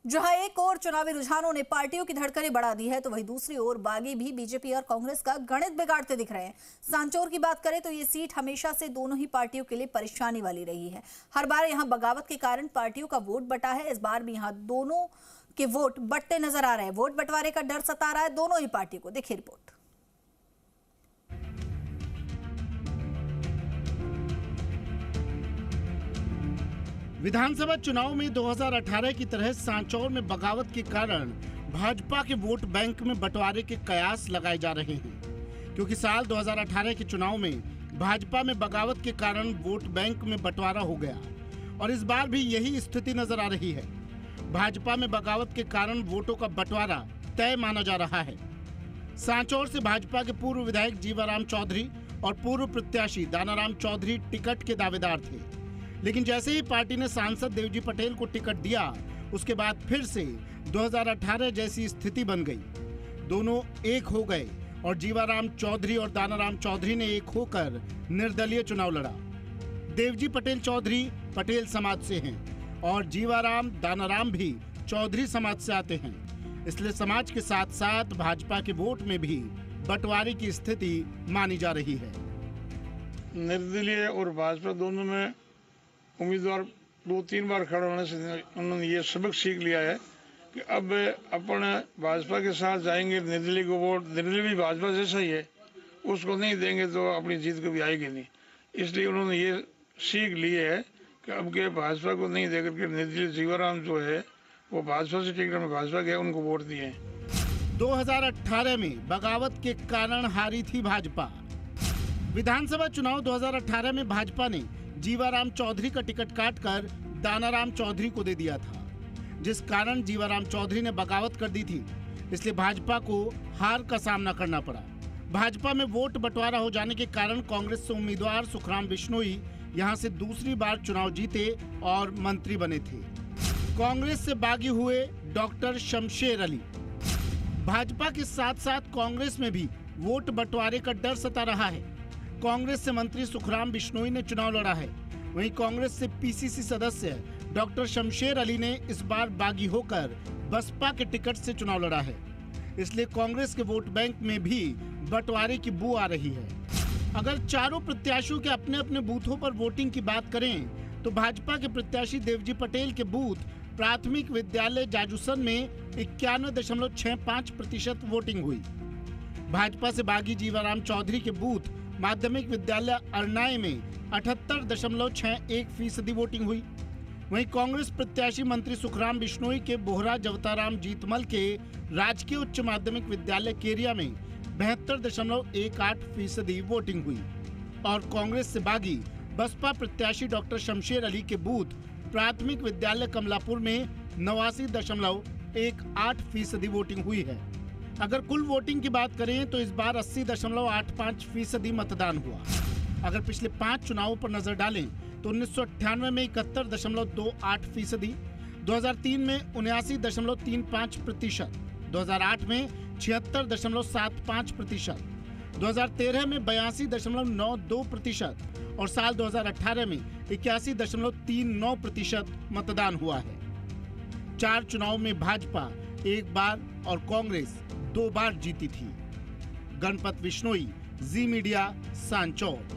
जहां एक और चुनावी रुझानों ने पार्टियों की धड़कनें बढ़ा दी है, तो वहीं दूसरी ओर बागी भी बीजेपी और कांग्रेस का गणित बिगाड़ते दिख रहे हैं। सांचौर की बात करें तो ये सीट हमेशा से दोनों ही पार्टियों के लिए परेशानी वाली रही है। हर बार यहां बगावत के कारण पार्टियों का वोट बटा है। इस बार भी यहां दोनों के वोट बटते नजर आ रहे हैं। वोट बंटवारे का डर सता रहा है दोनों ही पार्टी को। देखिए रिपोर्ट। विधानसभा चुनाव में 2018 की तरह सांचौर में बगावत के कारण भाजपा के वोट बैंक में बंटवारे के कयास लगाए जा रहे हैं, क्योंकि साल 2018 के चुनाव में भाजपा में बगावत के कारण वोट बैंक में बंटवारा हो गया और इस बार भी यही स्थिति नजर आ रही है। भाजपा में बगावत के कारण वोटों का बंटवारा तय माना जा रहा है। सांचौर से भाजपा के पूर्व विधायक जीवाराम चौधरी और पूर्व प्रत्याशी दानाराम चौधरी टिकट के दावेदार थे, लेकिन जैसे ही पार्टी ने सांसद देवजी पटेल को टिकट दिया, उसके बाद फिर से 2018 जैसी स्थिति बन गई। दोनों एक हो गए और जीवाराम चौधरी और दानाराम चौधरी ने एक होकर निर्दलीय चुनाव लड़ा। देवजी पटेल चौधरी पटेल समाज से हैं और जीवाराम दानाराम भी चौधरी समाज से आते हैं, इसलिए समाज के साथ साथ भाजपा के वोट में भी बंटवारे की स्थिति मानी जा रही है। निर्दलीय और भाजपा दोनों में उम्मीदवार 2-3 बार खड़ा होने से उन्होंने ये सबक सीख लिया है कि अब अपन भाजपा के साथ जाएंगे। निर्दलीय को वोट, निर्दलीय भी भाजपा जैसा ही है, उसको नहीं देंगे तो अपनी जीत कभी आएगी नहीं। इसलिए उन्होंने ये सीख ली है कि अब के भाजपा को नहीं देकर के निर्दलीय जीवाराम जो है वो भाजपा से टिकट में भाजपा गया, उनको वोट दिए। 2018 में बगावत के कारण हारी थी भाजपा। विधानसभा चुनाव 2018 में भाजपा ने जीवाराम चौधरी का टिकट काटकर दानाराम चौधरी को दे दिया था, जिस कारण जीवाराम चौधरी ने बगावत कर दी थी। इसलिए भाजपा को हार का सामना करना पड़ा। भाजपा में वोट बंटवारा हो जाने के कारण कांग्रेस से उम्मीदवार सुखराम बिश्नोई यहां से दूसरी बार चुनाव जीते और मंत्री बने थे। कांग्रेस से बागी हुए डॉक्टर शमशेर अली। भाजपा के साथ साथ कांग्रेस में भी वोट बंटवारे का डर सता रहा है। कांग्रेस से मंत्री सुखराम बिश्नोई ने चुनाव लड़ा है, वहीं कांग्रेस से पीसीसी सदस्य डॉक्टर शमशेर अली ने इस बार बागी होकर बसपा के टिकट से चुनाव लड़ा है। इसलिए कांग्रेस के वोट बैंक में भी बंटवारे की बू आ रही है। अगर चारों प्रत्याशियों के अपने अपने बूथों पर वोटिंग की बात करें तो भाजपा के प्रत्याशी देवजी पटेल के बूथ प्राथमिक विद्यालय जाजूसन में 91.65% वोटिंग हुई। भाजपा से बागी जीवाराम चौधरी के बूथ माध्यमिक विद्यालय अरनाए में 78.61% वोटिंग हुई। वहीं कांग्रेस प्रत्याशी मंत्री सुखराम बिश्नोई के बोहरा जवताराम जीतमल के राजकीय उच्च माध्यमिक विद्यालय केरिया में 72.18% वोटिंग हुई और कांग्रेस से बागी बसपा प्रत्याशी डॉक्टर शमशेर अली के बूथ प्राथमिक विद्यालय कमलापुर में 89.18% वोटिंग हुई है। अगर कुल वोटिंग की बात करें तो इस बार 80.85% मतदान हुआ। अगर पिछले 5 चुनावों पर नजर डालें तो 1998 में 71.28%, 2003 में 79.35%, 2008 में 76.75%, 2013 में 82.92% और साल 2018 में 81.39% मतदान हुआ है। 4 चुनाव में भाजपा एक बार और कांग्रेस 2 बार जीती थी। गणपत बिश्नोई, जी मीडिया, सांचौर।